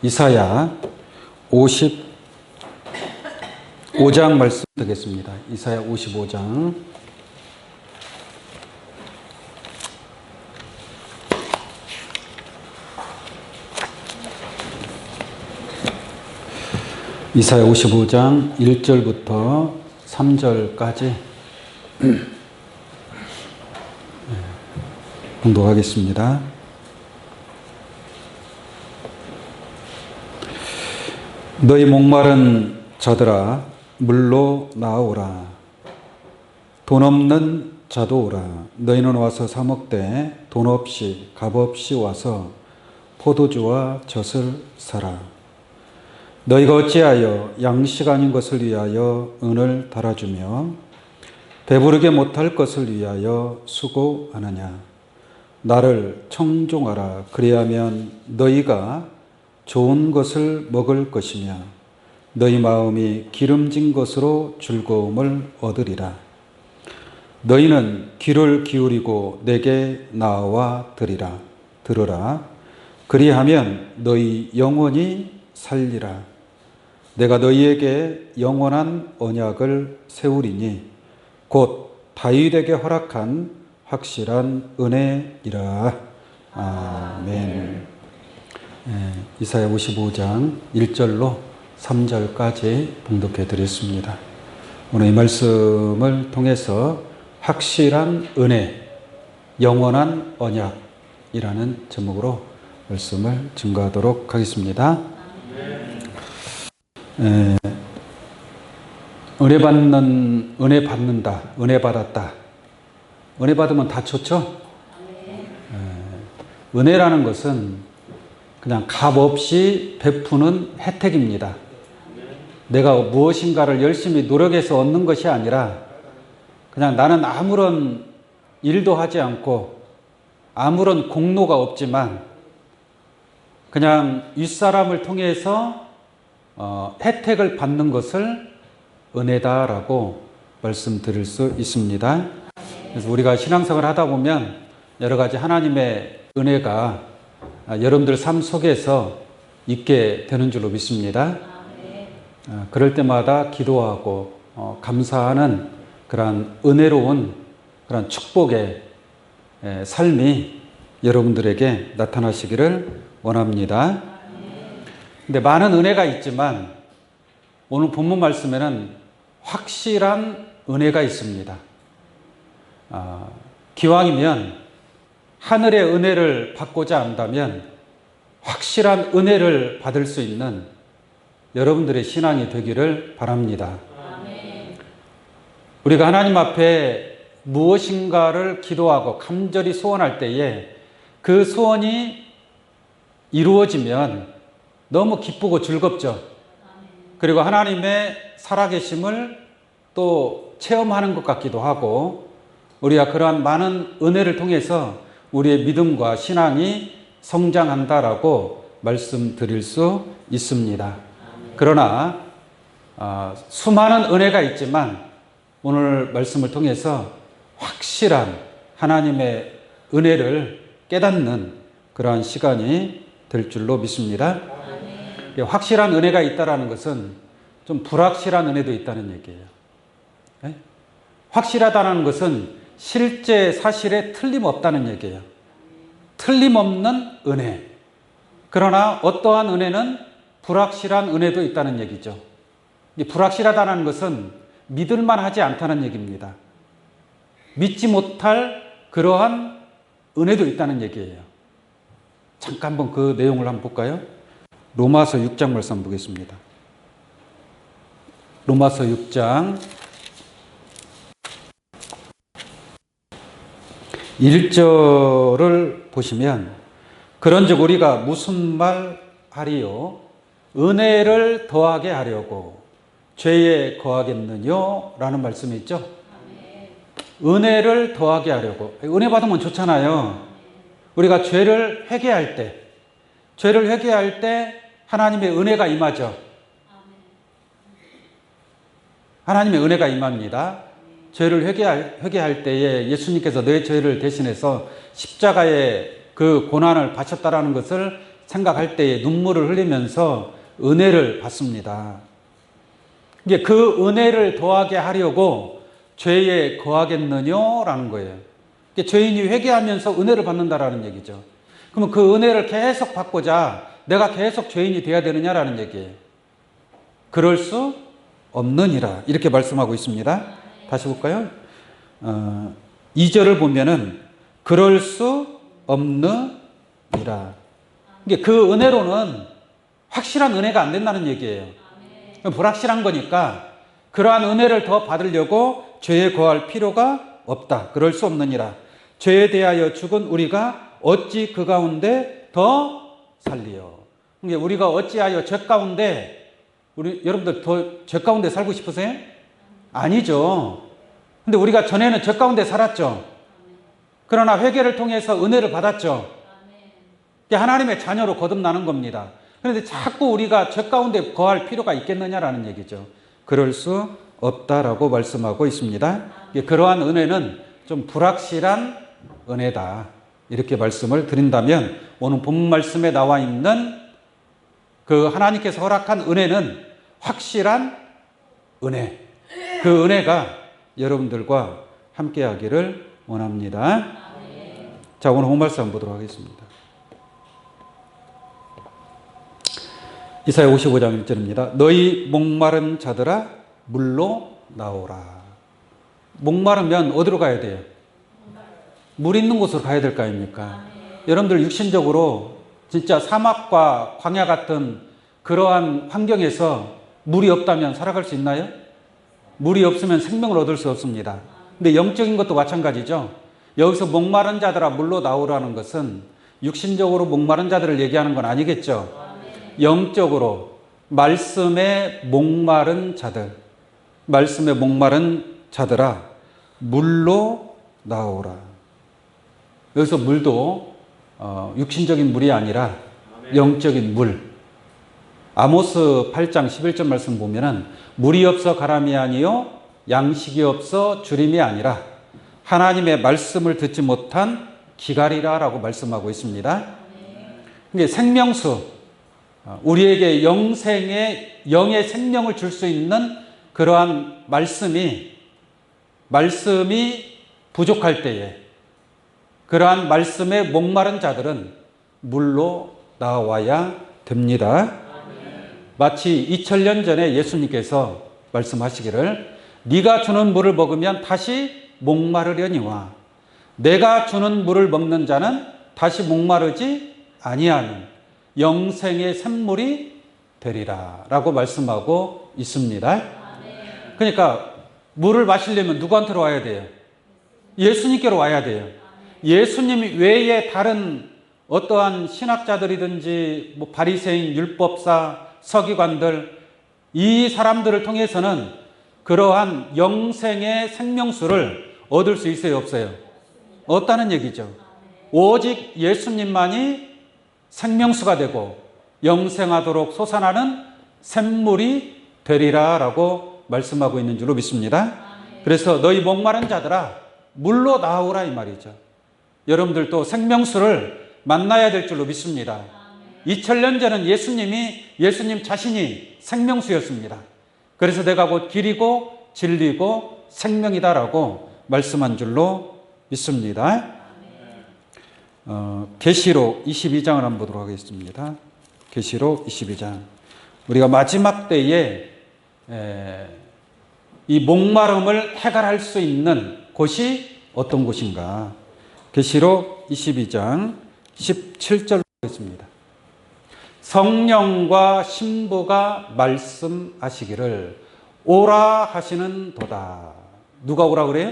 이사야 55장 말씀 드리겠습니다. 이사야 55장. 이사야 55장 1절부터 3절까지 봉독하겠습니다. 너희 목마른 자들아 물로 나오라. 돈 없는 자도 오라. 너희는 와서 사 먹되 돈 없이 값 없이 와서 포도주와 젖을 사라. 너희가 어찌하여 양식 아닌 것을 위하여 은을 달아주며 배부르게 못할 것을 위하여 수고하느냐. 나를 청종하라. 그리하면 너희가 좋은 것을 먹을 것이며 너희 마음이 기름진 것으로 즐거움을 얻으리라. 너희는 귀를 기울이고 내게 나와 들으라. 그리하면 너희 영혼이 살리라. 내가 너희에게 영원한 언약을 세우리니 곧 다윗에게 허락한 확실한 은혜이라. 아멘. 이사야 55장 1절로 3절까지 봉독해 드렸습니다. 오늘 이 말씀을 통해서 확실한 은혜, 영원한 언약이라는 제목으로 말씀을 증거하도록 하겠습니다. 은혜 받는다, 은혜 받았다. 은혜 받으면 다 좋죠? 은혜라는 것은 그냥 값 없이 베푸는 혜택입니다. 내가 무엇인가를 열심히 노력해서 얻는 것이 아니라 그냥 나는 아무런 일도 하지 않고 아무런 공로가 없지만 그냥 윗사람을 통해서 혜택을 받는 것을 은혜다라고 말씀드릴 수 있습니다. 그래서 우리가 신앙생활을 하다 보면 여러 가지 하나님의 은혜가 여러분들 삶 속에서 있게 되는 줄로 믿습니다. 그럴 때마다 기도하고 감사하는 그런 은혜로운 그런 축복의 삶이 여러분들에게 나타나시기를 원합니다. 근데 많은 은혜가 있지만 오늘 본문 말씀에는 확실한 은혜가 있습니다. 기왕이면 하늘의 은혜를 받고자 한다면 확실한 은혜를 받을 수 있는 여러분들의 신앙이 되기를 바랍니다. 우리가 하나님 앞에 무엇인가를 기도하고 간절히 소원할 때에 그 소원이 이루어지면 너무 기쁘고 즐겁죠. 그리고 하나님의 살아계심을 또 체험하는 것 같기도 하고 우리가 그러한 많은 은혜를 통해서 우리의 믿음과 신앙이 성장한다라고 말씀드릴 수 있습니다. 그러나 수많은 은혜가 있지만 오늘 말씀을 통해서 확실한 하나님의 은혜를 깨닫는 그러한 시간이 될 줄로 믿습니다. 확실한 은혜가 있다는 것은 좀 불확실한 은혜도 있다는 얘기예요. 확실하다는 것은 실제 사실에 틀림없다는 얘기예요. 틀림없는 은혜. 그러나 어떠한 은혜는 불확실한 은혜도 있다는 얘기죠. 이 불확실하다는 것은 믿을만 하지 않다는 얘기입니다. 믿지 못할 그러한 은혜도 있다는 얘기예요. 잠깐 한번 그 내용을 한번 볼까요? 로마서 6장 말씀 한번 보겠습니다. 로마서 6장 1절을 보시면 그런즉 우리가 무슨 말 하리요? 은혜를 더하게 하려고 죄에 거하겠느뇨? 라는 말씀이 있죠. 은혜를 더하게 하려고. 은혜 받으면 좋잖아요. 우리가 죄를 회개할 때 하나님의 은혜가 임하죠. 하나님의 은혜가 임합니다. 죄를 회개할 때에 예수님께서 내 죄를 대신해서 십자가에 그 고난을 받으셨다라는 것을 생각할 때에 눈물을 흘리면서 은혜를 받습니다. 이게 그 은혜를 더하게 하려고 죄에 거하겠느냐라는 거예요. 죄인이 회개하면서 은혜를 받는다라는 얘기죠. 그러면 그 은혜를 계속 받고자 내가 계속 죄인이 되어야 되느냐라는 얘기예요. 그럴 수 없느니라 이렇게 말씀하고 있습니다. 다시 볼까요? 2절을 보면은 그럴 수 없느니라. 이게 그 은혜로는 확실한 은혜가 안 된다는 얘기예요. 불확실한 거니까 그러한 은혜를 더 받으려고 죄에 거할 필요가 없다. 그럴 수 없느니라. 죄에 대하여 죽은 우리가 어찌 그 가운데 더 살리요. 우리가 어찌하여 죄 가운데 여러분들 더 죄 가운데 살고 싶으세요? 아니죠. 근데 우리가 전에는 죄 가운데 살았죠. 그러나 회개를 통해서 은혜를 받았죠. 하나님의 자녀로 거듭나는 겁니다. 그런데 자꾸 우리가 죄 가운데 거할 필요가 있겠느냐라는 얘기죠. 그럴 수 없다라고 말씀하고 있습니다. 그러한 은혜는 좀 불확실한 은혜다. 이렇게 말씀을 드린다면 오늘 본 말씀에 나와 있는 그 하나님께서 허락한 은혜는 확실한 은혜. 그 은혜가 여러분들과 함께 하기를 원합니다. 자, 오늘 본 말씀 한번 보도록 하겠습니다. 이사야 55장 1절입니다. 너희 목마른 자들아 물로 나오라. 목마르면 어디로 가야 돼요? 물 있는 곳으로 가야 될 거 아닙니까? 여러분들 육신적으로 진짜 사막과 광야 같은 그러한 환경에서 물이 없다면 살아갈 수 있나요? 물이 없으면 생명을 얻을 수 없습니다. 근데 영적인 것도 마찬가지죠. 여기서 목마른 자들아 물로 나오라는 것은 육신적으로 목마른 자들을 얘기하는 건 아니겠죠. 영적으로 말씀에 목마른 자들, 말씀에 목마른 자들아 물로 나오라. 여기서 물도 육신적인 물이 아니라 영적인 물. 아모스 8장 11절 말씀 보면은 물이 없어 가람이 아니요 양식이 없어 주림이 아니라 하나님의 말씀을 듣지 못한 기갈이라라고 말씀하고 있습니다. 이게 생명수, 우리에게 영의 생명을 줄 수 있는 그러한 말씀이 부족할 때에 그러한 말씀에 목마른 자들은 물로 나와야 됩니다. 마치 2000년 전에 예수님께서 말씀하시기를 네가 주는 물을 먹으면 다시 목마르려니와 내가 주는 물을 먹는 자는 다시 목마르지 아니하는 영생의 샘물이 되리라 라고 말씀하고 있습니다. 그러니까 물을 마시려면 누구한테로 와야 돼요? 예수님께로 와야 돼요. 예수님 외에 다른 어떠한 신학자들이든지 바리새인, 율법사, 서기관들 이 사람들을 통해서는 그러한 영생의 생명수를 얻을 수 있어요, 없어요? 없다는 얘기죠. 오직 예수님만이 생명수가 되고 영생하도록 솟아나는 샘물이 되리라 라고 말씀하고 있는 줄로 믿습니다. 그래서 너희 목마른 자들아 물로 나오라 이 말이죠. 여러분들도 생명수를 만나야 될 줄로 믿습니다. 2000년 전은 예수님 자신이 생명수였습니다. 그래서 내가 곧 길이고 진리고 생명이다라고 말씀한 줄로 믿습니다. 계시록 22장을 한번 보도록 하겠습니다. 계시록 22장. 우리가 마지막 때에 이 목마름을 해결할 수 있는 곳이 어떤 곳인가? 계시록 22장 17절로 하겠습니다. 성령과 신부가 말씀하시기를 오라 하시는 도다. 누가 오라 그래요?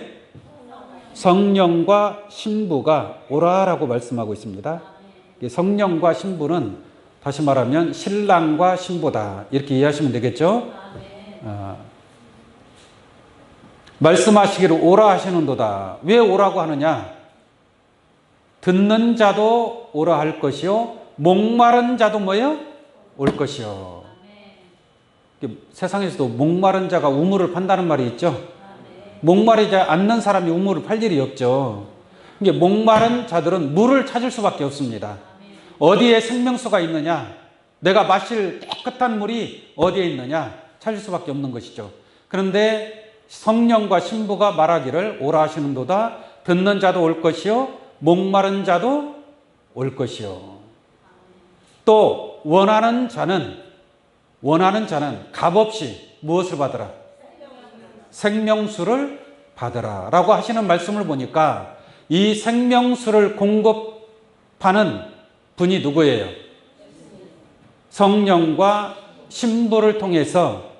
성령과 신부가 오라라고 말씀하고 있습니다. 성령과 신부는 다시 말하면 신랑과 신부다. 이렇게 이해하시면 되겠죠? 말씀하시기를 오라 하시는도다. 왜 오라고 하느냐? 듣는 자도 오라 할 것이요 목마른 자도 뭐예요? 올 것이요. 세상에서도 목마른 자가 우물을 판다는 말이 있죠. 목마르지 않는 사람이 우물을 팔 일이 없죠. 목마른 자들은 물을 찾을 수밖에 없습니다. 어디에 생명수가 있느냐? 내가 마실 깨끗한 물이 어디에 있느냐? 찾을 수밖에 없는 것이죠. 그런데 성령과 신부가 말하기를 오라 하시는도다. 듣는 자도 올 것이요 목마른 자도 올 것이요. 또 원하는 자는 값없이 무엇을 받으라? 생명수를 받으라 라고 하시는 말씀을 보니까 이 생명수를 공급하는 분이 누구예요? 성령과 신부를 통해서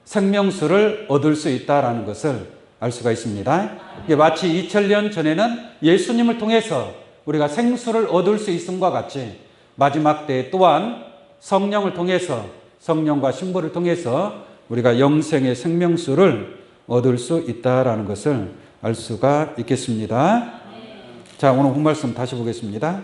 생명수를 얻을 수 있다는 것을 알 수가 있습니다. 이게 마치 2000년 전에는 예수님을 통해서 우리가 생수를 얻을 수 있음과 같이 마지막 때 또한 성령을 통해서, 성령과 신부를 통해서 우리가 영생의 생명수를 얻을 수 있다는 것을 알 수가 있겠습니다. 자, 오늘 본말씀 다시 보겠습니다.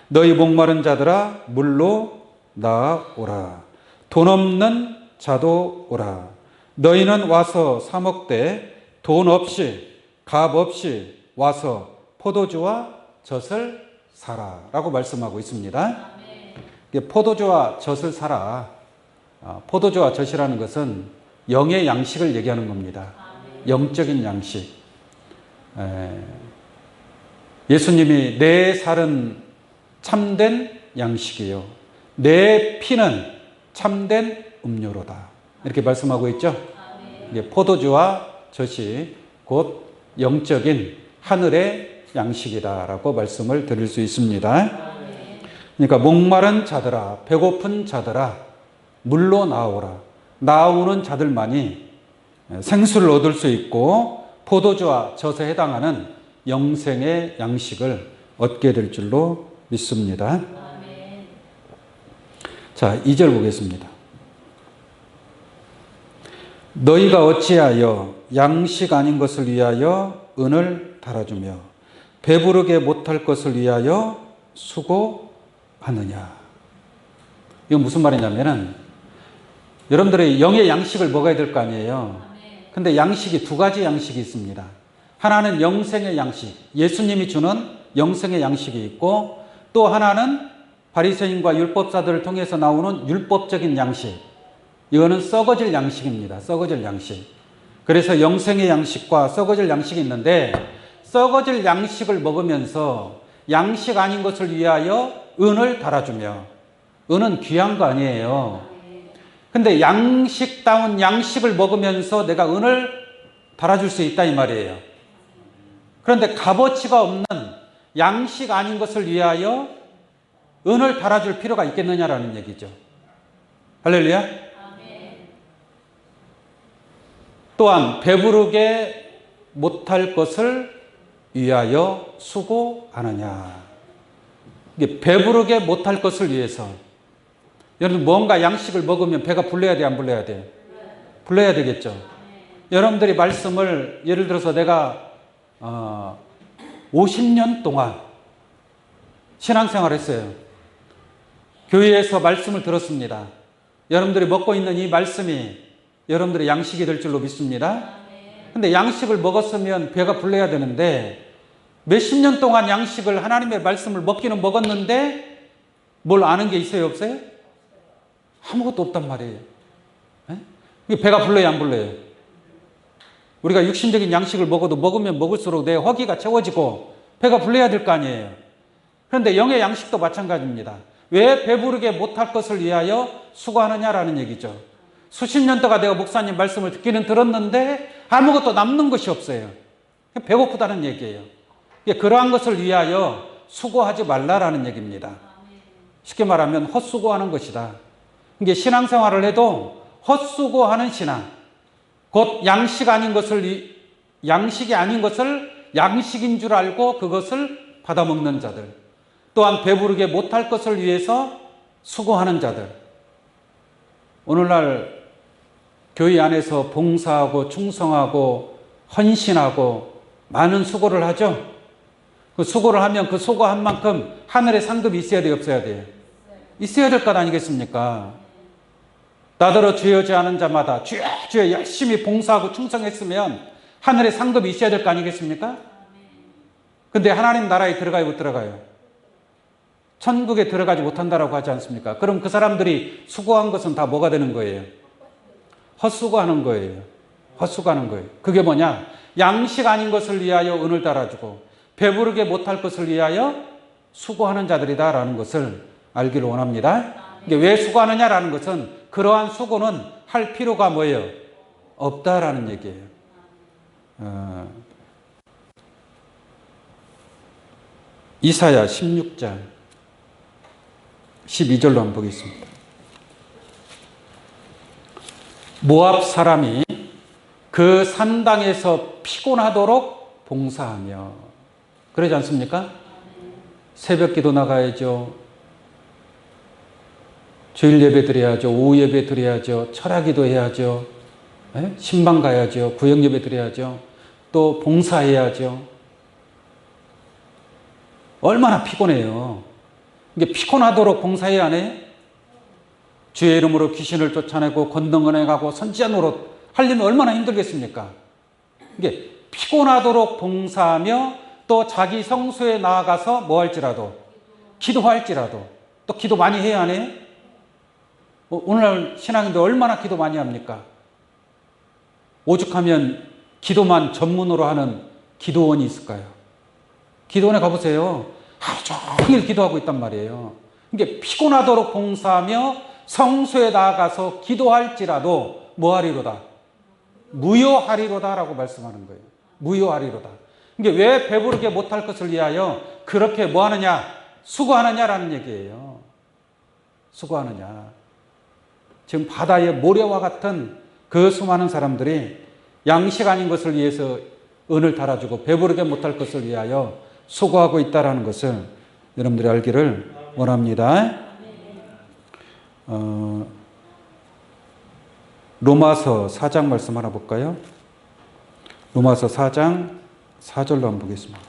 너희 목마른 자들아 물로 나오라. 돈 없는 자도 오라. 너희는 와서 사 먹되 돈 없이 값 없이 와서 포도주와 젖을 사라 라고 말씀하고 있습니다. 포도주와 젖을 사라. 포도주와 젖이라는 것은 영의 양식을 얘기하는 겁니다. 영적인 양식. 예수님이 내 살은 참된 양식이요 내 피는 참된 음료로다 이렇게 말씀하고 있죠. 포도주와 젖이 곧 영적인 하늘의 양식이다라고 말씀을 드릴 수 있습니다. 그러니까 목마른 자들아, 배고픈 자들아, 물로 나오라. 나오는 자들만이 생수를 얻을 수 있고 포도주와 젖에 해당하는 영생의 양식을 얻게 될 줄로 믿습니다. 자, 2절 보겠습니다. 너희가 어찌하여 양식 아닌 것을 위하여 은을 달아주며 배부르게 못할 것을 위하여 수고하느냐. 이건 무슨 말이냐면은 여러분들이 영의 양식을 먹어야 될 거 아니에요. 근데 양식이 두 가지 양식이 있습니다. 하나는 영생의 양식, 예수님이 주는 영생의 양식이 있고 또 하나는 바리새인과 율법사들을 통해서 나오는 율법적인 양식. 이거는 썩어질 양식입니다. 썩어질 양식. 그래서 영생의 양식과 썩어질 양식이 있는데 썩어질 양식을 먹으면서 양식 아닌 것을 위하여 은을 달아주며 은은 귀한 거 아니에요. 근데 양식다운 양식을 먹으면서 내가 은을 달아줄 수 있다 이 말이에요. 그런데 값어치가 없는 양식 아닌 것을 위하여 은을 달아줄 필요가 있겠느냐라는 얘기죠. 할렐루야. 또한 배부르게 못할 것을 위하여 수고하느냐. 이게 배부르게 못할 것을 위해서. 여러분 뭔가 양식을 먹으면 배가 불러야 돼, 안 불러야 돼? 불러야 되겠죠. 여러분들이 말씀을 예를 들어서 내가 50년 동안 신앙생활을 했어요. 교회에서 말씀을 들었습니다. 여러분들이 먹고 있는 이 말씀이 여러분들의 양식이 될 줄로 믿습니다. 근데 양식을 먹었으면 배가 불러야 되는데 몇십 년 동안 양식을 하나님의 말씀을 먹기는 먹었는데 뭘 아는 게 있어요, 없어요? 아무것도 없단 말이에요. 배가 불러야 안 불러요? 우리가 육신적인 양식을 먹어도 먹으면 먹을수록 내 허기가 채워지고 배가 불러야 될 거 아니에요. 그런데 영의 양식도 마찬가지입니다. 왜 배부르게 못할 것을 위하여 수고하느냐라는 얘기죠. 수십 년 동안 내가 목사님 말씀을 듣기는 들었는데 아무것도 남는 것이 없어요. 배고프다는 얘기예요. 그러한 것을 위하여 수고하지 말라라는 얘기입니다. 쉽게 말하면 헛수고하는 것이다. 이게 신앙생활을 해도 헛수고하는 신앙, 곧 양식이 아닌 것을 양식인 줄 알고 그것을 받아먹는 자들, 또한 배부르게 못할 것을 위해서 수고하는 자들. 오늘날 교회 안에서 봉사하고 충성하고 헌신하고 많은 수고를 하죠. 그 수고를 하면 그 수고한 만큼 하늘의 상급이 있어야 돼요, 없어야 돼요? 있어야 될 것 아니겠습니까? 나더러 주여지 않은 자마다 주여 주여 열심히 봉사하고 충성했으면 하늘의 상급이 있어야 될 거 아니겠습니까? 근데 하나님 나라에 들어가요, 못 들어가요? 천국에 들어가지 못한다라고 하지 않습니까? 그럼 그 사람들이 수고한 것은 다 뭐가 되는 거예요? 헛수고하는 거예요. 헛수고하는 거예요. 그게 뭐냐? 양식 아닌 것을 위하여 은을 달아주고 배부르게 못할 것을 위하여 수고하는 자들이다라는 것을 알기를 원합니다. 이게 왜 수고하느냐라는 것은 그러한 수고는 할 필요가 뭐예요? 없다라는 얘기예요. 이사야 16장 12절로 한번 보겠습니다. 모압 사람이 그 산당에서 피곤하도록 봉사하며, 그러지 않습니까? 새벽 기도 나가야죠. 주일 예배 드려야죠. 오후 예배 드려야죠. 철야 기도 해야죠. 신방 가야죠. 구역 예배 드려야죠. 또 봉사해야죠. 얼마나 피곤해요. 이게 피곤하도록 봉사해야 하네. 주의 이름으로 귀신을 쫓아내고 권능은혜 가고 선지자 노릇 하려면 얼마나 힘들겠습니까? 이게 피곤하도록 봉사하며 또 자기 성소에 나아가서 뭐 할지라도, 기도할지라도, 또 기도 많이 해야 하네. 오늘날 신앙인들 얼마나 기도 많이 합니까? 오죽하면 기도만 전문으로 하는 기도원이 있을까요? 기도원에 가보세요. 하루 종일 기도하고 있단 말이에요. 이게 피곤하도록 봉사하며 성소에 나아가서 기도할지라도 뭐 하리로다? 무효하리로다 라고 말씀하는 거예요. 무효하리로다. 이게 왜 배부르게 못할 것을 위하여 그렇게 뭐 하느냐? 수고하느냐라는 얘기예요. 수고하느냐. 지금 바다의 모래와 같은 그 수많은 사람들이 양식 아닌 것을 위해서 은을 달아주고 배부르게 못할 것을 위하여 수고하고 있다는 것을 여러분들이 알기를 원합니다. 로마서 4장 말씀 하나 볼까요? 로마서 4장 4절로 한번 보겠습니다.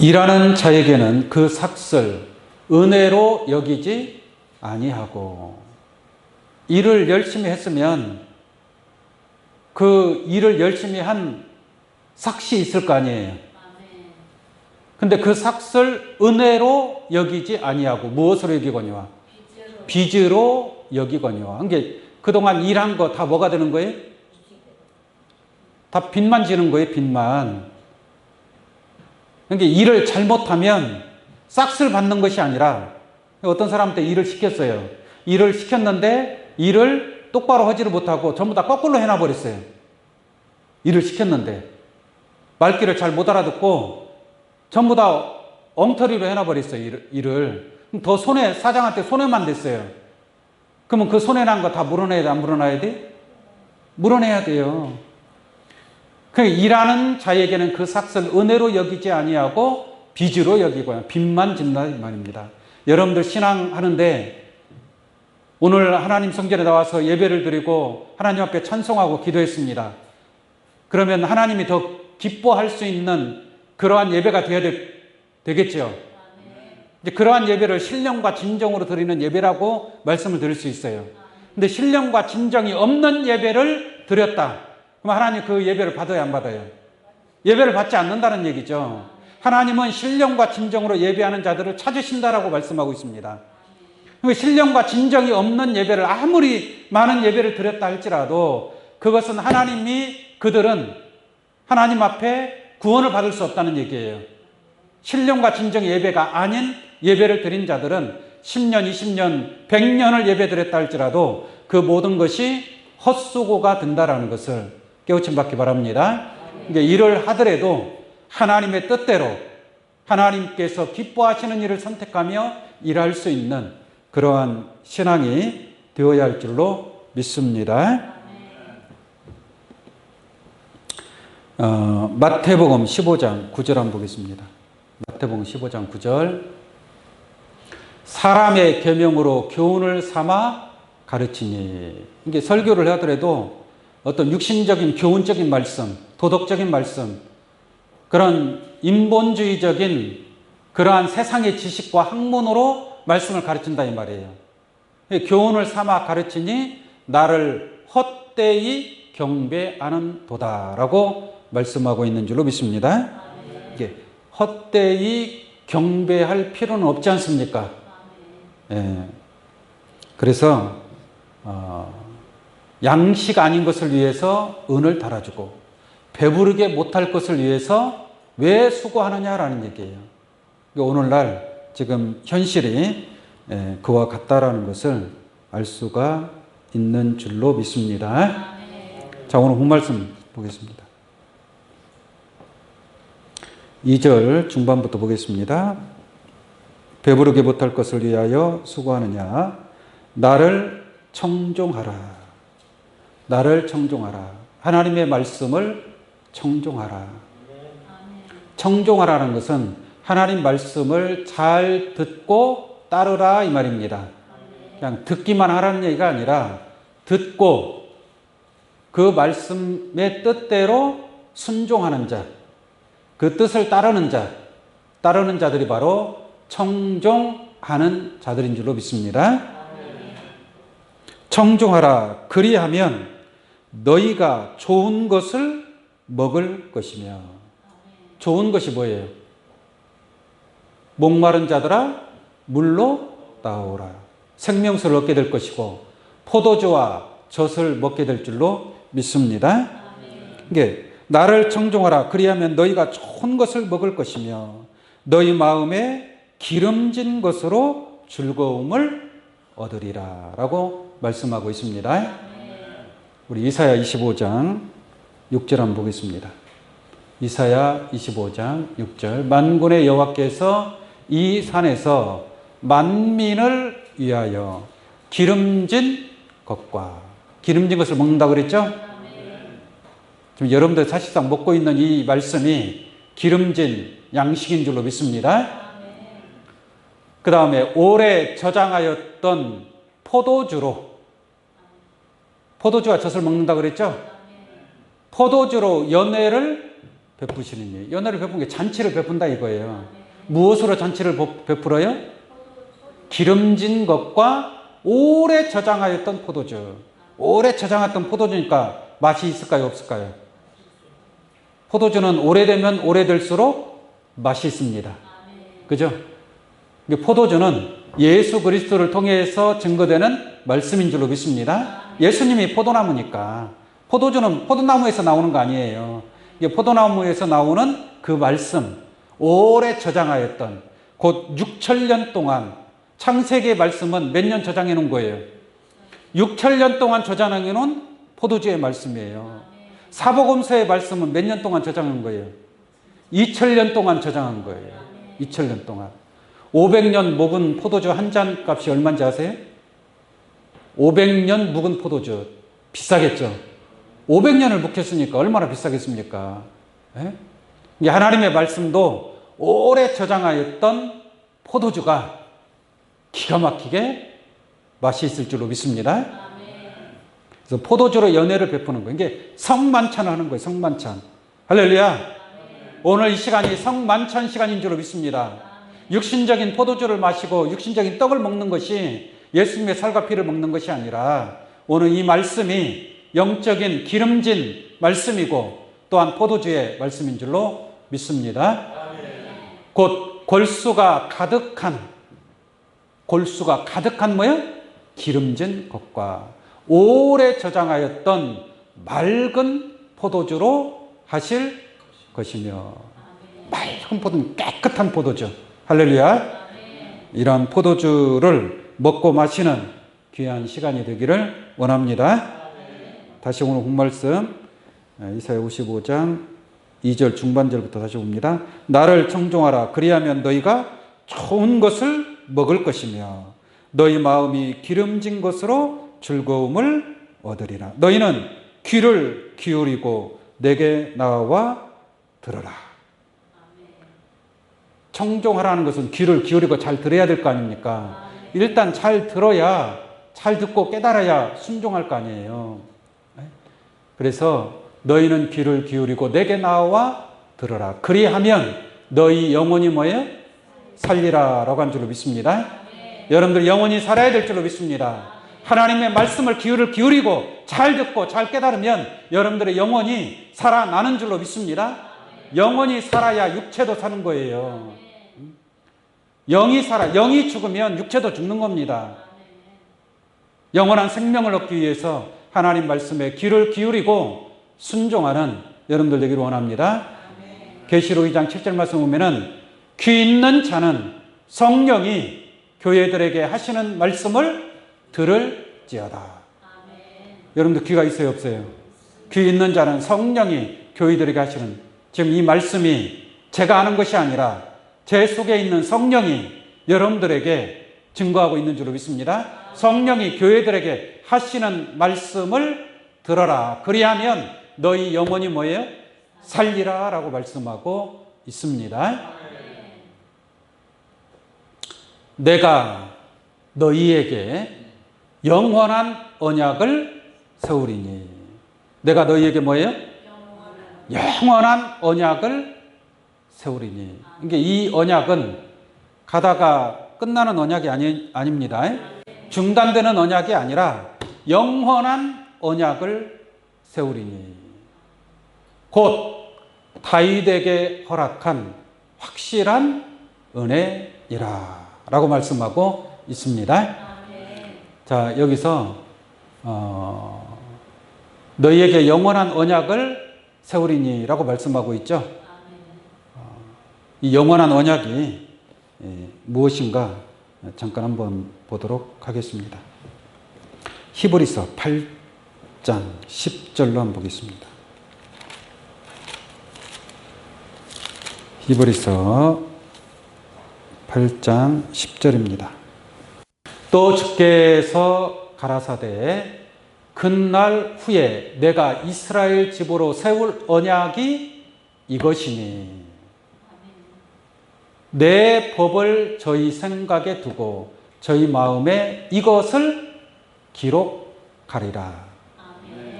일하는 자에게는 그 삭슬 은혜로 여기지 아니하고, 일을 열심히 했으면 그 일을 열심히 한 삭시 있을 거 아니에요. 근데 그 삭슬 은혜로 여기지 아니하고 무엇으로 여기거니와? 빚으로 여기거니와. 그게 그동안 일한 거 다 뭐가 되는 거예요? 다 빚만 지는 거예요. 빚만. 그러니까 일을 잘못하면 싹쓸 받는 것이 아니라, 어떤 사람한테 일을 시켰어요. 일을 시켰는데 일을 똑바로 하지를 못하고 전부 다 거꾸로 해놔버렸어요. 일을 시켰는데 말귀를 잘 못 알아듣고 전부 다 엉터리로 해놔버렸어요. 일을. 더 사장한테 손해만 됐어요. 그러면 그 손해난 거 다 물어내야 돼? 안 물어내야 돼? 물어내야 돼요. 일하는 자에게는 그 삭슬 은혜로 여기지 아니하고 빚으로 여기고요. 빚만 진다 이 말입니다. 여러분들 신앙하는데 오늘 하나님 성전에 나와서 예배를 드리고 하나님 앞에 찬송하고 기도했습니다. 그러면 하나님이 더 기뻐할 수 있는 그러한 예배가 되어야 되겠죠. 이제 그러한 예배를 신령과 진정으로 드리는 예배라고 말씀을 드릴 수 있어요. 근데 신령과 진정이 없는 예배를 드렸다. 그럼 하나님 그 예배를 받아야 안 받아요? 예배를 받지 않는다는 얘기죠. 하나님은 신령과 진정으로 예배하는 자들을 찾으신다라고 말씀하고 있습니다. 신령과 진정이 없는 예배를 아무리 많은 예배를 드렸다 할지라도 그것은 그들은 하나님 앞에 구원을 받을 수 없다는 얘기예요. 신령과 진정의 예배가 아닌 예배를 드린 자들은 10년, 20년, 100년을 예배 드렸다 할지라도 그 모든 것이 헛수고가 된다라는 것을 깨우침 받기 바랍니다. 일을 하더라도 하나님의 뜻대로 하나님께서 기뻐하시는 일을 선택하며 일할 수 있는 그러한 신앙이 되어야 할 줄로 믿습니다. 마태복음 15장 9절 한번 보겠습니다. 마태복음 15장 9절. 사람의 계명으로 교훈을 삼아 가르치니. 이게 설교를 하더라도 어떤 육신적인 교훈적인 말씀, 도덕적인 말씀, 그런 인본주의적인 그러한 세상의 지식과 학문으로 말씀을 가르친다 이 말이에요. 교훈을 삼아 가르치니 나를 헛되이 경배하는 도다라고 말씀하고 있는 줄로 믿습니다. 이게 헛되이 경배할 필요는 없지 않습니까? 예. 그래서 양식 아닌 것을 위해서 은을 달아주고 배부르게 못할 것을 위해서 왜 수고하느냐라는 얘기예요. 오늘날 지금 현실이 그와 같다라는 것을 알 수가 있는 줄로 믿습니다. 자, 오늘 본 말씀 보겠습니다. 2절 중반부터 보겠습니다. 배부르게 못할 것을 위하여 수고하느냐? 나를 청종하라. 나를 청종하라. 하나님의 말씀을 청종하라. 청종하라는 것은 하나님 말씀을 잘 듣고 따르라 이 말입니다. 그냥 듣기만 하라는 얘기가 아니라 듣고 그 말씀의 뜻대로 순종하는 자, 그 뜻을 따르는 자들이 바로 청종하는 자들인 줄로 믿습니다. 청종하라. 그리하면 너희가 좋은 것을 먹을 것이며. 좋은 것이 뭐예요? 목마른 자들아 물로 나오라. 생명수를 얻게 될 것이고 포도주와 젖을 먹게 될 줄로 믿습니다. 이게 나를 청종하라. 그리하면 너희가 좋은 것을 먹을 것이며 너희 마음에 기름진 것으로 즐거움을 얻으리라 라고 말씀하고 있습니다. 우리 이사야 25장 6절 한번 보겠습니다. 이사야 25장 6절 만군의 여호와께서 이 산에서 만민을 위하여 기름진 것과 기름진 것을 먹는다고 그랬죠? 지금 여러분들 사실상 먹고 있는 이 말씀이 기름진 양식인 줄로 믿습니다. 그 다음에 오래 저장하였던 포도주와 젖을 먹는다고 그랬죠? 포도주로 연회를 베푸시는 일. 연회를 베푸는 게 잔치를 베푼다 이거예요. 무엇으로 잔치를 베풀어요? 기름진 것과 오래 저장하였던 포도주. 오래 저장했던 포도주니까 맛이 있을까요? 없을까요? 포도주는 오래되면 오래될수록 맛이 있습니다. 그죠? 포도주는 예수 그리스도를 통해서 증거되는 말씀인 줄로 믿습니다. 예수님이 포도나무니까. 포도주는 포도나무에서 나오는 거 아니에요. 포도나무에서 나오는 그 말씀, 오래 저장하였던 곧 6천년 동안 창세기의 말씀은 몇 년 저장해 놓은 거예요? 6천년 동안 저장해 놓은 포도주의 말씀이에요. 사복음서의 말씀은 몇 년 동안 저장한 거예요? 2000년 동안 저장한 거예요. 2000년 동안. 500년 묵은 포도주 한 잔 값이 얼마인지 아세요? 500년 묵은 포도주. 비싸겠죠? 500년을 묵혔으니까 얼마나 비싸겠습니까? 예? 하나님의 말씀도 오래 저장하였던 포도주가 기가 막히게 맛이 있을 줄로 믿습니다. 그래서 포도주로 연회를 베푸는 거예요. 이게 성만찬을 하는 거예요. 성만찬. 할렐루야. 오늘 이 시간이 성만찬 시간인 줄로 믿습니다. 육신적인 포도주를 마시고 육신적인 떡을 먹는 것이 예수님의 살과 피를 먹는 것이 아니라 오늘 이 말씀이 영적인 기름진 말씀이고 또한 포도주의 말씀인 줄로 믿습니다. 곧 골수가 가득한 뭐예요? 기름진 것과 오래 저장하였던 맑은 포도주로 하실 것이며 맑은 포도는 깨끗한 포도주. 할렐루야. 이러한 포도주를 먹고 마시는 귀한 시간이 되기를 원합니다. 다시 오늘 본말씀 이사야 55장 2절 중반절부터 다시 봅니다. 나를 청종하라. 그리하면 너희가 좋은 것을 먹을 것이며 너희 마음이 기름진 것으로 즐거움을 얻으리라. 너희는 귀를 기울이고 내게 나와 들어라. 청종하라는 것은 귀를 기울이고 잘 들어야 될 거 아닙니까? 일단 잘 들어야, 잘 듣고 깨달아야 순종할 거 아니에요. 그래서 너희는 귀를 기울이고 내게 나와 들어라. 그리하면 너희 영혼이 뭐예요? 살리라 라고 한 줄로 믿습니다. 여러분들 영혼이 살아야 될 줄로 믿습니다. 하나님의 말씀을 귀를 기울이고 잘 듣고 잘 깨달으면 여러분들의 영혼이 살아나는 줄로 믿습니다. 영혼이 살아야 육체도 사는 거예요. 영이 영이 죽으면 육체도 죽는 겁니다. 영원한 생명을 얻기 위해서 하나님 말씀에 귀를 기울이고 순종하는 여러분들 되기를 원합니다. 계시록 2장 7절 말씀 보면은 귀 있는 자는 성령이 교회들에게 하시는 말씀을 들을지어다. 여러분들 귀가 있어요, 없어요? 귀 있는 자는 성령이 교회들에게 하시는, 지금 이 말씀이 제가 아는 것이 아니라 제 속에 있는 성령이 여러분들에게 증거하고 있는 줄로 믿습니다. 성령이 교회들에게 하시는 말씀을 들어라. 그리하면 너희 영혼이 뭐예요? 살리라 라고 말씀하고 있습니다. 내가 너희에게 영원한 언약을 세우리니. 내가 너희에게 뭐예요? 영원한 언약을 세우리니. 그러니까 이 언약은 가다가 끝나는 언약이 아닙니다. 중단되는 언약이 아니라 영원한 언약을 세우리니. 곧 다윗에게 허락한 확실한 은혜이라 라고 말씀하고 있습니다. 자, 여기서 너희에게 영원한 언약을 세우리니 라고 말씀하고 있죠. 이 영원한 언약이 무엇인가 잠깐 한번 보도록 하겠습니다. 히브리서 8장 10절로 한번 보겠습니다. 히브리서 8장 10절입니다. 또 주께서 가라사대 그날 후에 내가 이스라엘 집으로 세울 언약이 이것이니 내 법을 저희 생각에 두고 저희 마음에 이것을 기록하리라.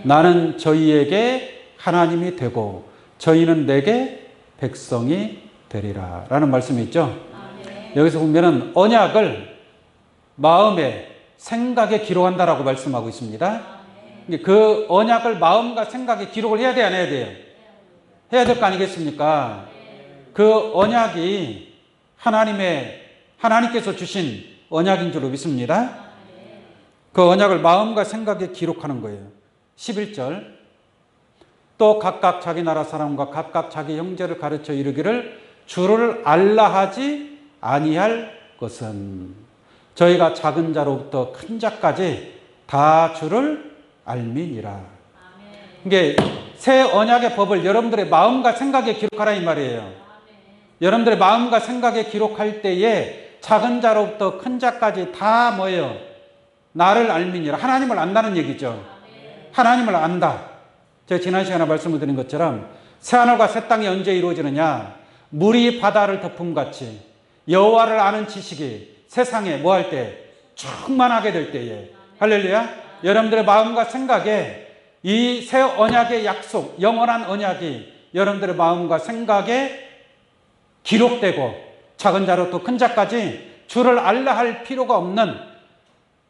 나는 저희에게 하나님이 되고 저희는 내게 백성이 되리라 라는 말씀이 있죠. 여기서 보면은 언약을 마음에 생각에 기록한다라고 말씀하고 있습니다. 그 언약을 마음과 생각에 기록을 해야 돼요, 안 해야 돼요? 해야 될 거 아니겠습니까? 그 언약이 하나님께서 주신 언약인 줄로 믿습니다. 그 언약을 마음과 생각에 기록하는 거예요. 11절. 또 각각 자기 나라 사람과 각각 자기 형제를 가르쳐 이르기를 주를 알라 하지 아니할 것은 저희가 작은 자로부터 큰 자까지 다 주를 알미니라. 이게 새 언약의 법을 여러분들의 마음과 생각에 기록하라 이 말이에요. 여러분들의 마음과 생각에 기록할 때에 작은 자로부터 큰 자까지 다 뭐예요? 나를 알미니라. 하나님을 안다는 얘기죠. 하나님을 안다. 제가 지난 시간에 말씀을 드린 것처럼 새하늘과 새 땅이 언제 이루어지느냐? 물이 바다를 덮음같이 여호와를 아는 지식이 세상에 뭐 할 때? 충만하게 될 때에. 할렐루야. 여러분들의 마음과 생각에 이 새 언약의 약속, 영원한 언약이 여러분들의 마음과 생각에 기록되고 작은 자로부터 큰 자까지 주를 알라 할 필요가 없는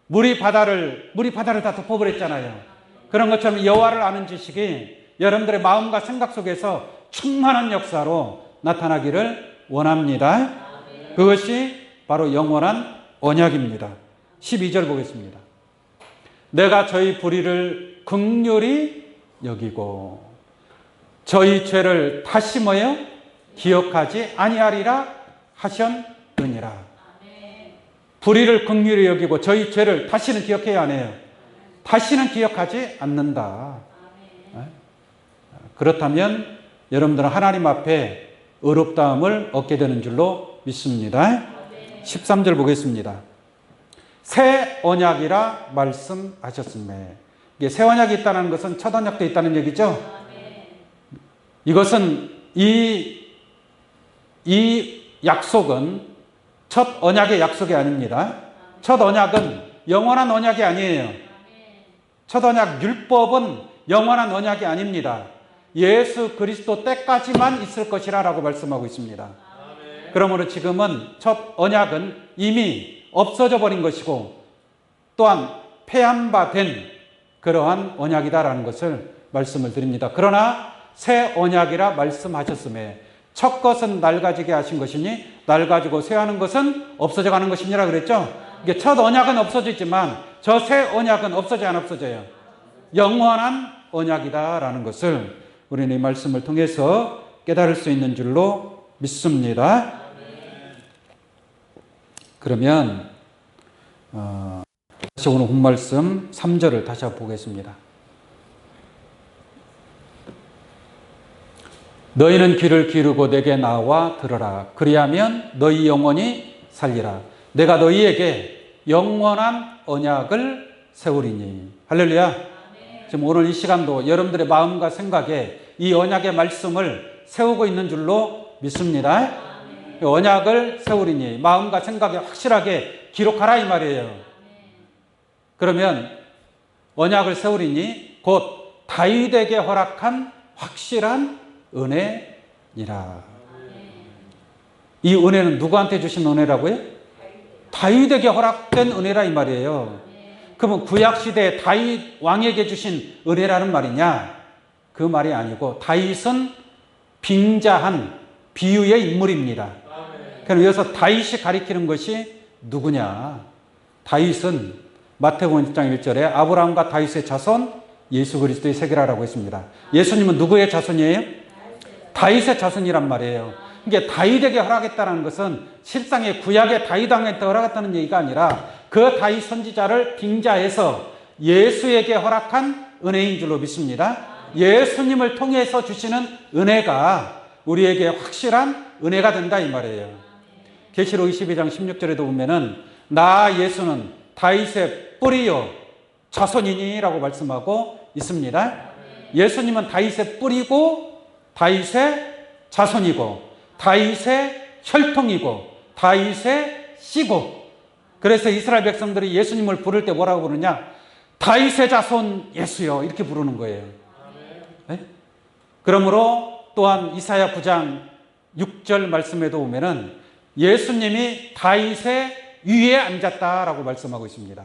물이 바다를 다 덮어버렸잖아요. 그런 것처럼 여호와를 아는 지식이 여러분들의 마음과 생각 속에서 충만한 역사로 나타나기를 원합니다. 그것이 바로 영원한 언약입니다. 12절 보겠습니다. 내가 저희 불의를 긍휼히 여기고 저희 죄를 다시 뭐예요? 기억하지 아니하리라 하셨느니라. 불의를 긍휼히 여기고 저희 죄를 다시는 기억해야 안 해요. 다시는 기억하지 않는다. 그렇다면 여러분들은 하나님 앞에 의롭다함을 얻게 되는 줄로 믿습니다. 13절 보겠습니다. 새 언약이라 말씀하셨음에. 이게 새 언약이 있다는 것은 첫 언약도 있다는 얘기죠. 이것은 이 약속은 첫 언약의 약속이 아닙니다. 첫 언약은 영원한 언약이 아니에요. 첫 언약 율법은 영원한 언약이 아닙니다. 예수 그리스도 때까지만 있을 것이라 라고 말씀하고 있습니다. 그러므로 지금은 첫 언약은 이미 없어져 버린 것이고 또한 폐한 바 된 그러한 언약이다라는 것을 말씀을 드립니다. 그러나 새 언약이라 말씀하셨음에 첫 것은 낡아지게 하신 것이니 낡아지고 쇠하는 것은 없어져 가는 것이니라 그랬죠. 이게 첫 언약은 없어지지만 저 새 언약은 없어져 안 없어져요? 영원한 언약이다라는 것을 우리는 이 말씀을 통해서 깨달을 수 있는 줄로 믿습니다. 그러면 다시 오늘 본말씀 3절을 다시 한번 보겠습니다. 너희는 귀를 기울이고 내게 나와 들으라. 그리하면 너희 영혼이 살리라. 내가 너희에게 영원한 언약을 세우리니. 할렐루야. 지금 오늘 이 시간도 여러분들의 마음과 생각에 이 언약의 말씀을 세우고 있는 줄로 믿습니다. 언약을 세우리니 마음과 생각에 확실하게 기록하라 이 말이에요. 그러면 언약을 세우리니 곧 다윗에게 허락한 확실한 은혜니라. 이 은혜는 누구한테 주신 은혜라고요? 다윗에게 허락된 은혜라 이 말이에요. 그러면 구약시대에 다윗 왕에게 주신 은혜라는 말이냐? 그 말이 아니고 다윗은 빙자한 비유의 인물입니다. 그럼 여기서 다윗이 가리키는 것이 누구냐? 다윗은 마태복음 1장 1절에 아브라함과 다윗의 자손 예수 그리스도의 세계라고 했습니다. 예수님은 누구의 자손이에요? 다윗의 자손이란 말이에요. 이게 다윗에게 허락했다는 것은 실상의 구약의 다윗 왕한테 허락했다는 얘기가 아니라 그 다윗 선지자를 빙자해서 예수에게 허락한 은혜인 줄로 믿습니다. 예수님을 통해서 주시는 은혜가 우리에게 확실한 은혜가 된다 이 말이에요. 계시록 22장 16절에도 보면은 나 예수는 다윗의 뿌리요 자손이니 라고 말씀하고 있습니다. 예수님은 다윗의 뿌리고 다윗의 자손이고 다윗의 혈통이고 다윗의 씨고, 그래서 이스라엘 백성들이 예수님을 부를 때 뭐라고 부르냐? 다윗의 자손 예수요 이렇게 부르는 거예요. 네? 그러므로 또한 이사야 9장 6절 말씀에도 보면은 예수님이 다윗의 위에 앉았다라고 말씀하고 있습니다.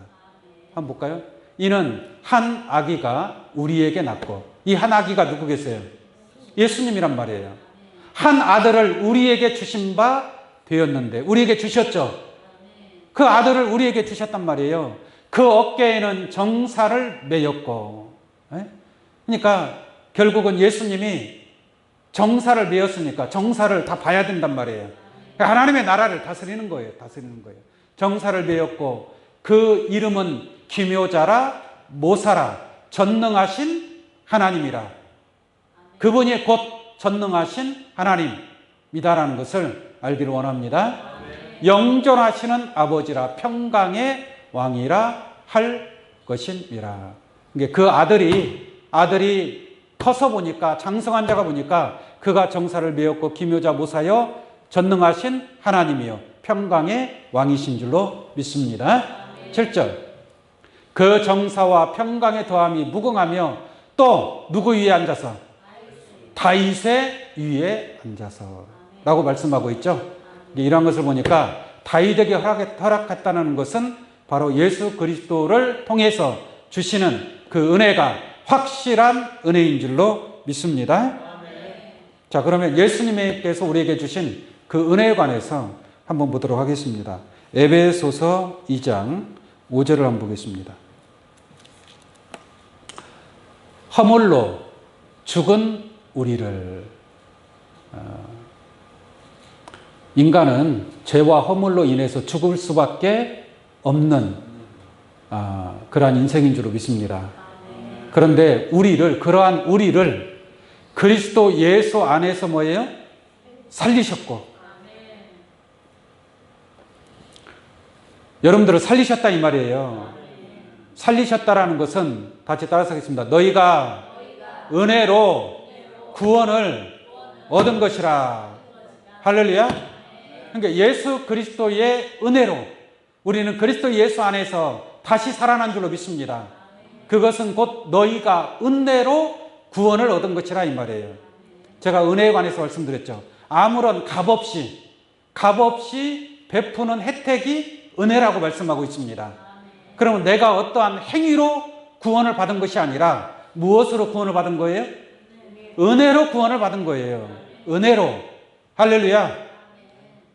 한번 볼까요? 이는 한 아기가 우리에게 낳고, 이 한 아기가 누구겠어요? 예수님이란 말이에요. 한 아들을 우리에게 주신 바 되었는데, 우리에게 주셨죠. 그 아들을 우리에게 주셨단 말이에요. 그 어깨에는 정사를 매였고, 그러니까 결국은 예수님이 정사를 매였으니까 정사를 다 봐야 된단 말이에요. 하나님의 나라를 다스리는 거예요. 다스리는 거예요. 정사를 매였고 그 이름은 기묘자라 모사라 전능하신 하나님이라. 그분이 곧 전능하신 하나님이다라는 것을 알기를 원합니다. 영존하시는 아버지라 평강의 왕이라 할 것임이라. 그 아들이 커서 보니까, 장성한 자가 보니까 그가 정사를 메었고 기묘자 모사여 전능하신 하나님이요 평강의 왕이신 줄로 믿습니다. 7절 그 정사와 평강의 더함이 무궁하며 또 누구 위에 앉아서? 다윗의 위에 앉아서 라고 말씀하고 있죠. 이러한 것을 보니까 다윗에게 허락했다는 것은 바로 예수 그리스도를 통해서 주시는 그 은혜가 확실한 은혜인 줄로 믿습니다. 자, 그러면 예수님께서 우리에게 주신 그 은혜에 관해서 한번 보도록 하겠습니다. 에베소서 2장 5절을 한번 보겠습니다. 허물로 죽은 우리를, 인간은 죄와 허물로 인해서 죽을 수밖에 없는 그러한 인생인 줄로 믿습니다. 그런데 그러한 우리를 그리스도 예수 안에서 뭐예요? 살리셨고, 여러분들을 살리셨다 이 말이에요. 살리셨다라는 것은 같이 따라서 하겠습니다. 너희가 은혜로 구원을 얻은 것이라. 할렐루야. 그러니까 예수 그리스도의 은혜로 우리는 그리스도 예수 안에서 다시 살아난 줄로 믿습니다. 그것은 곧 너희가 은혜로 구원을 얻은 것이라 이 말이에요. 제가 은혜에 관해서 말씀드렸죠. 아무런 값 없이 베푸는 혜택이 은혜라고 말씀하고 있습니다. 그러면 내가 어떠한 행위로 구원을 받은 것이 아니라 무엇으로 구원을 받은 거예요? 은혜로 구원을 받은 거예요. 은혜로. 할렐루야.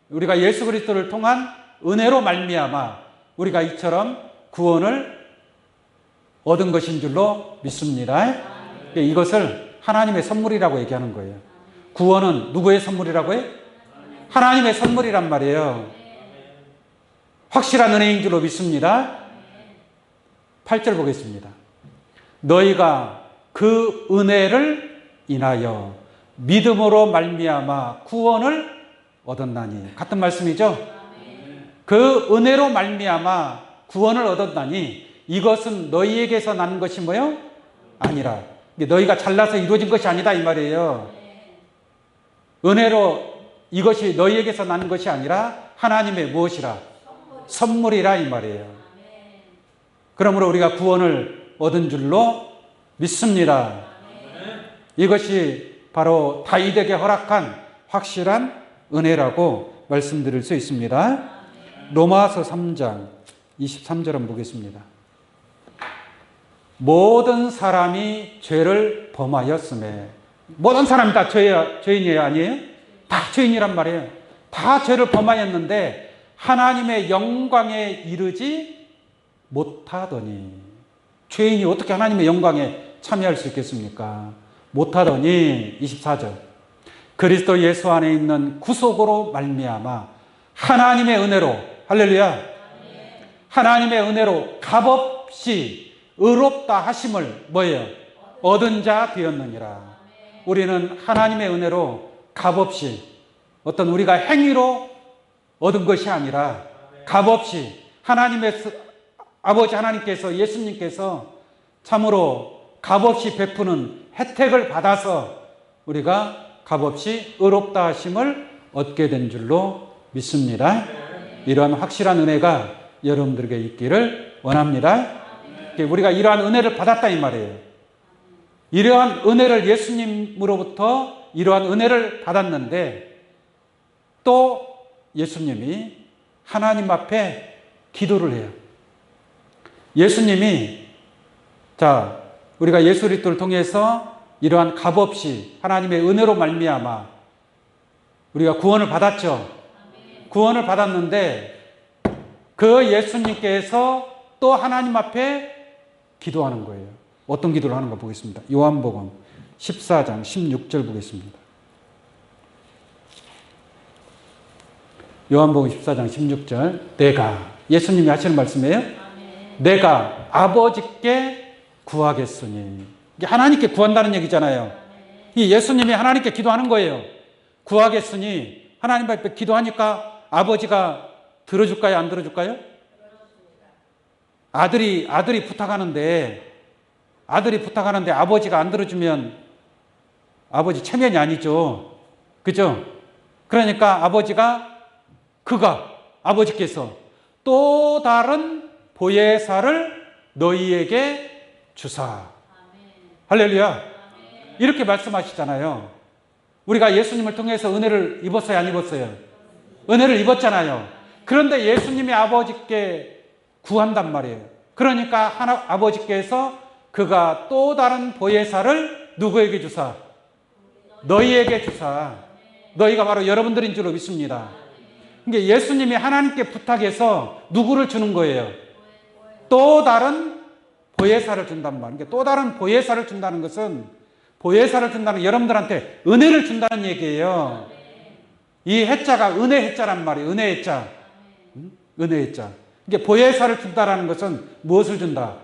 우리가 예수 그리스도를 통한 은혜로 말미암아 우리가 이처럼 구원을 얻은 것인 줄로 믿습니다. 이것을 하나님의 선물이라고 얘기하는 거예요. 구원은 누구의 선물이라고 해요? 하나님의 선물이란 말이에요. 확실한 은혜인 줄로 믿습니다. 8절 보겠습니다. 너희가 그 은혜를 인하여 믿음으로 말미암아 구원을 얻었나니. 같은 말씀이죠? 그 은혜로 말미암아 구원을 얻었나니 이것은 너희에게서 난 것이 뭐요? 아니라. 너희가 잘나서 이루어진 것이 아니다 이 말이에요. 은혜로 이것이 너희에게서 난 것이 아니라 하나님의 무엇이라? 선물이라 이 말이에요. 그러므로 우리가 구원을 얻은 줄로 믿습니다. 이것이 바로 다윗에게 허락한 확실한 은혜라고 말씀드릴 수 있습니다. 로마서 3장 23절 한번 보겠습니다. 모든 사람이 죄를 범하였음에. 모든 사람이 다 죄인이에요? 아니에요? 다 죄인이란 말이에요. 다 죄를 범하였는데 하나님의 영광에 이르지 못하더니. 죄인이 어떻게 하나님의 영광에 참여할 수 있겠습니까? 못하더니. 24절. 그리스도 예수 안에 있는 구속으로 말미암아 하나님의 은혜로. 할렐루야. 하나님의 은혜로 값없이 의롭다 하심을 뭐예요? 얻은 자 되었느니라. 우리는 하나님의 은혜로 값없이, 어떤 우리가 행위로 얻은 것이 아니라 값없이 하나님의 아버지 하나님께서, 예수님께서 참으로 값없이 베푸는 혜택을 받아서 우리가 값없이 의롭다 하심을 얻게 된 줄로 믿습니다. 이러한 확실한 은혜가 여러분들에게 있기를 원합니다. 우리가 이러한 은혜를 받았다 이 말이에요. 이러한 은혜를, 예수님으로부터 이러한 은혜를 받았는데 또 예수님이 하나님 앞에 기도를 해요. 예수님이, 자, 우리가 예수 그리스도를 통해서 이러한 값없이 하나님의 은혜로 말미암아 우리가 구원을 받았죠. 구원을 받았는데 그 예수님께서 또 하나님 앞에 기도하는 거예요. 어떤 기도를 하는가 보겠습니다. 요한복음 14장 16절 보겠습니다. 요한복음 14장 16절. 내가, 예수님이 하시는 말씀이에요. 내가 아버지께 구하겠으니. 이게 하나님께 구한다는 얘기잖아요. 이 예수님이 하나님께 기도하는 거예요. 구하겠으니. 하나님 앞에 기도하니까 아버지가 들어줄까요? 안 들어줄까요? 아들이 부탁하는데 아버지가 안 들어주면 아버지 체면이 아니죠. 그죠? 그러니까 아버지께서 또 다른 보혜사를 너희에게 주사. 할렐루야. 이렇게 말씀하시잖아요. 우리가 예수님을 통해서 은혜를 입었어요? 안 입었어요? 은혜를 입었잖아요. 그런데 예수님이 아버지께 구한단 말이에요. 그러니까 아버지께서 그가 또 다른 보혜사를 누구에게 주사? 너희에게 주사. 너희가 바로 여러분들인 줄로 믿습니다. 그러니까 예수님이 하나님께 부탁해서 누구를 주는 거예요? 또 다른 보혜사를 준단 말이에요. 그러니까 또 다른 보혜사를 준다는 것은, 보혜사를 준다는 여러분들한테 은혜를 준다는 얘기예요. 이 해자가 은혜 해자란 말이에요. 은혜 해자. 은혜 해자. 이게 보혜사를 준다라는 것은 무엇을 준다?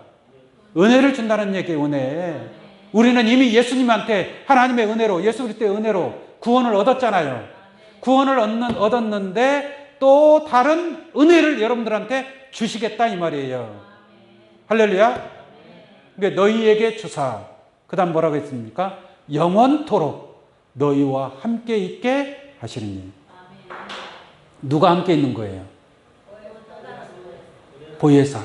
은혜를 준다는 얘기예요. 은혜. 우리는 이미 예수님한테 하나님의 은혜로, 예수 그리스도의 은혜로 구원을 얻었잖아요. 구원을 얻었는데 또 다른 은혜를 여러분들한테 주시겠다 이 말이에요. 할렐루야. 그러니까 너희에게 주사. 그 다음 뭐라고 했습니까? 영원토록 너희와 함께 있게 하시리니. 누가 함께 있는 거예요? 보혜사.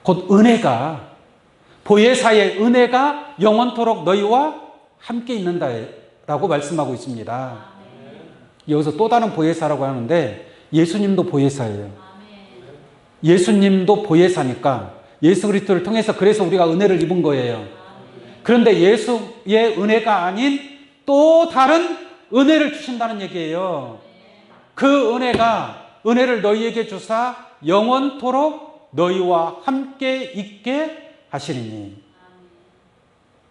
곧 은혜가, 보혜사의 은혜가 영원토록 너희와 함께 있는다라고 말씀하고 있습니다. 여기서 또 다른 보혜사라고 하는데 예수님도 보혜사예요. 예수님도 보혜사니까 예수 그리스도를 통해서 그래서 우리가 은혜를 입은 거예요. 그런데 예수의 은혜가 아닌 또 다른 은혜를 주신다는 얘기예요. 그 은혜를 너희에게 주사 영원토록 너희와 함께 있게 하시리니.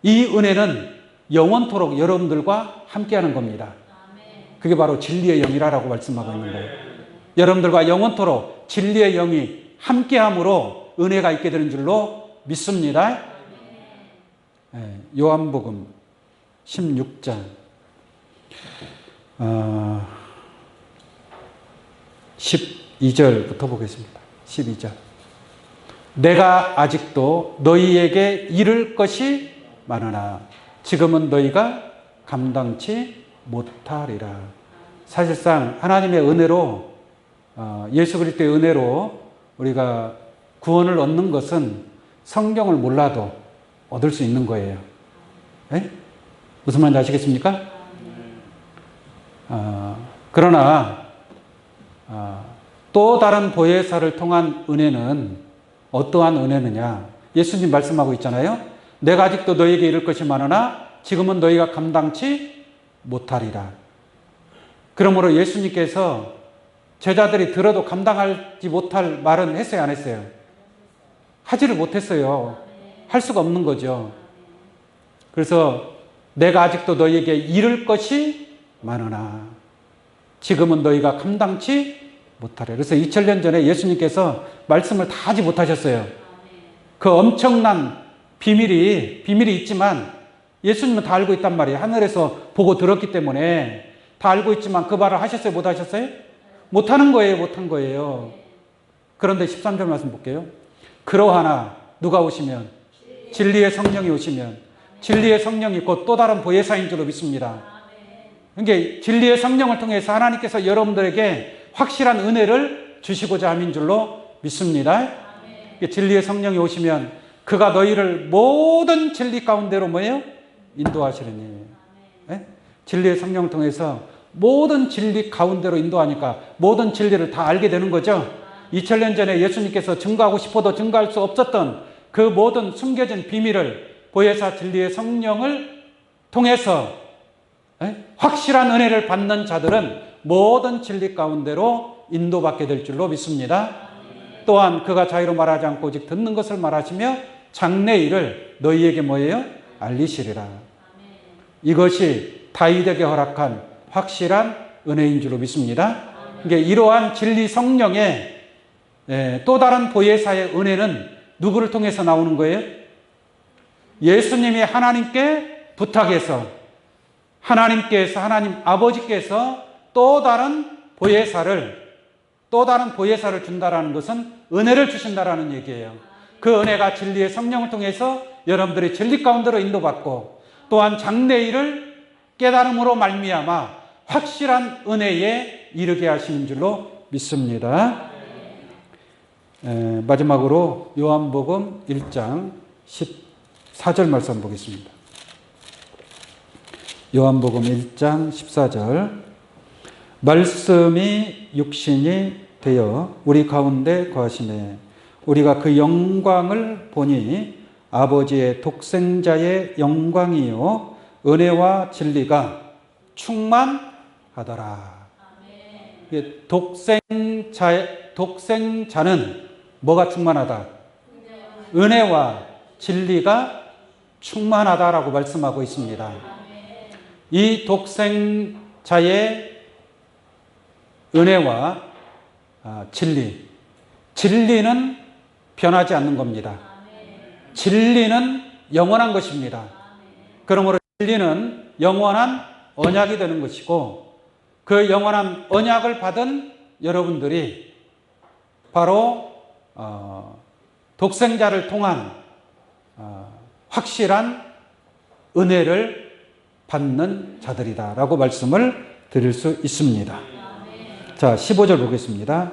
이 은혜는 영원토록 여러분들과 함께하는 겁니다. 그게 바로 진리의 영이라고 말씀하고 있는 거예요. 여러분들과 영원토록 진리의 영이 함께함으로 은혜가 있게 되는 줄로 믿습니다. 요한복음 16장 12절부터 보겠습니다. 12절. 내가 아직도 너희에게 이를 것이 많으나 지금은 너희가 감당치 못하리라. 사실상 하나님의 은혜로, 예수 그리스도의 은혜로 우리가 구원을 얻는 것은 성경을 몰라도 얻을 수 있는 거예요. 네? 무슨 말인지 아시겠습니까? 그러나 또 다른 보혜사를 통한 은혜는 어떠한 은혜느냐? 예수님 말씀하고 있잖아요. 내가 아직도 너희에게 이를 것이 많으나 지금은 너희가 감당치 못하리라. 그러므로 예수님께서 제자들이 들어도 감당하지 못할 말은 했어요, 안 했어요? 하지를 못했어요. 할 수가 없는 거죠. 그래서 내가 아직도 너희에게 이를 것이 많으나 지금은 너희가 감당치 못하래. 그래서 2000년 전에 예수님께서 말씀을 다 하지 못하셨어요. 그 엄청난 비밀이 있지만 예수님은 다 알고 있단 말이에요. 하늘에서 보고 들었기 때문에 다 알고 있지만 그 말을 하셨어요? 못 하셨어요? 못하는 거예요. 못한 거예요. 그런데 13절 말씀 볼게요. 그러하나 누가 오시면, 진리의 성령이 오시면, 진리의 성령이 곧 또 다른 보혜사인 줄로 믿습니다. 그러니까 진리의 성령을 통해서 하나님께서 여러분들에게 확실한 은혜를 주시고자 함인 줄로 믿습니다. 진리의 성령이 오시면 그가 너희를 모든 진리 가운데로 뭐예요? 인도하시려니. 네? 진리의 성령을 통해서 모든 진리 가운데로 인도하니까 모든 진리를 다 알게 되는 거죠. 2000년 전에 예수님께서 증거하고 싶어도 증거할 수 없었던 그 모든 숨겨진 비밀을 보혜사 진리의 성령을 통해서 확실한 은혜를 받는 자들은 모든 진리 가운데로 인도받게 될 줄로 믿습니다. 또한 그가 자유로 말하지 않고 오직 듣는 것을 말하시며 장래일을 너희에게 뭐예요? 알리시리라. 이것이 다윗에게 허락한 확실한 은혜인 줄로 믿습니다. 그러니까 이러한 진리 성령의 또 다른 보혜사의 은혜는 누구를 통해서 나오는 거예요? 예수님이 하나님께 부탁해서 하나님 아버지께서 또 다른 보혜사를 준다라는 것은 은혜를 주신다라는 얘기예요. 그 은혜가 진리의 성령을 통해서 여러분들이 진리 가운데로 인도받고 또한 장래일을 깨달음으로 말미암아 확실한 은혜에 이르게 하시는 줄로 믿습니다. 마지막으로 요한복음 1장 14절 말씀 보겠습니다. 요한복음 1장 14절. 말씀이 육신이 되어 우리 가운데 거하시매 우리가 그 영광을 보니 아버지의 독생자의 영광이요 은혜와 진리가 충만하더라. 독생자는 뭐가 충만하다? 은혜와 진리가 충만하다라고 말씀하고 있습니다. 이 독생자의 은혜와 진리는 변하지 않는 겁니다. 진리는 영원한 것입니다. 그러므로 진리는 영원한 언약이 되는 것이고 그 영원한 언약을 받은 여러분들이 바로 독생자를 통한 확실한 은혜를 받는 자들이다라고 말씀을 드릴 수 있습니다. 자, 15절 보겠습니다.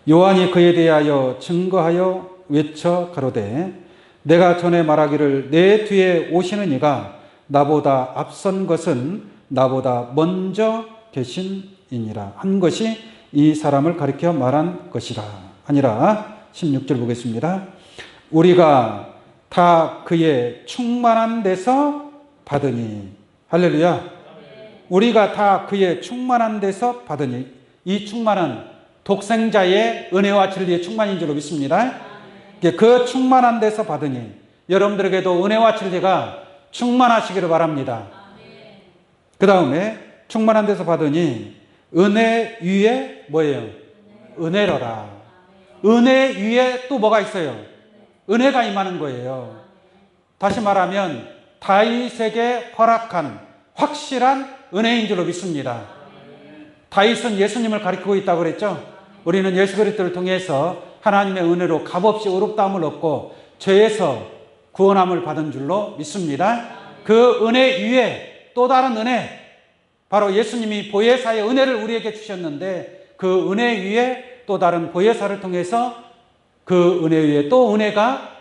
요한이 그에 대하여 증거하여 외쳐 가로되 내가 전에 말하기를 내 뒤에 오시는 이가 나보다 앞선 것은 나보다 먼저 계신 이니라 한 것이 이 사람을 가리켜 말한 것이라. 아니라 16절 보겠습니다. 우리가 다 그의 충만한 데서 받으니. 할렐루야. 우리가 다 그의 충만한 데서 받으니. 이 충만은 독생자의 은혜와 진리의 충만인 줄로 믿습니다. 그 충만한 데서 받으니 여러분들에게도 은혜와 진리가 충만하시기를 바랍니다. 그 다음에 충만한 데서 받으니 은혜 위에 뭐예요? 은혜로라. 은혜 위에 또 뭐가 있어요? 은혜가 임하는 거예요. 다시 말하면 다윗에게 허락한 확실한 은혜인 줄로 믿습니다. 다윗은 예수님을 가리키고 있다고 그랬죠? 우리는 예수 그리스도를 통해서 하나님의 은혜로 값없이 의롭다함을 얻고 죄에서 구원함을 받은 줄로 믿습니다. 그 은혜 위에 또 다른 은혜, 바로 예수님이 보혜사의 은혜를 우리에게 주셨는데 그 은혜 위에 또 다른 보혜사를 통해서 그 은혜 위에 또 은혜가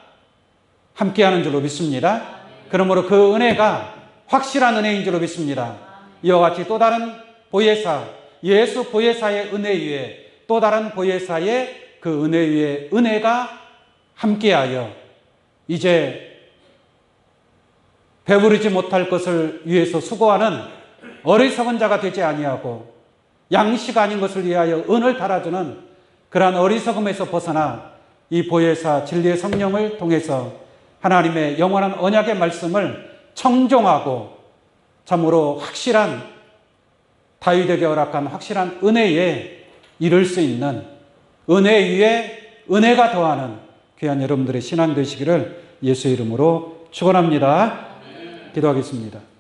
함께하는 줄로 믿습니다. 그러므로 그 은혜가 확실한 은혜인 줄로 믿습니다. 이와 같이 또 다른 보혜사, 예수 보혜사의 은혜 위에 또 다른 보혜사의 그 은혜 위에 은혜가 함께하여 이제 배부르지 못할 것을 위해서 수고하는 어리석은 자가 되지 아니하고 양식 아닌 것을 위하여 은을 달아주는 그러한 어리석음에서 벗어나 이 보혜사 진리의 성령을 통해서 하나님의 영원한 언약의 말씀을 청종하고 참으로 확실한 다윗에게 허락한 확실한 은혜에 이를 수 있는 은혜 위에 은혜가 더하는 귀한 여러분들의 신앙 되시기를 예수의 이름으로 축원합니다. 기도하겠습니다.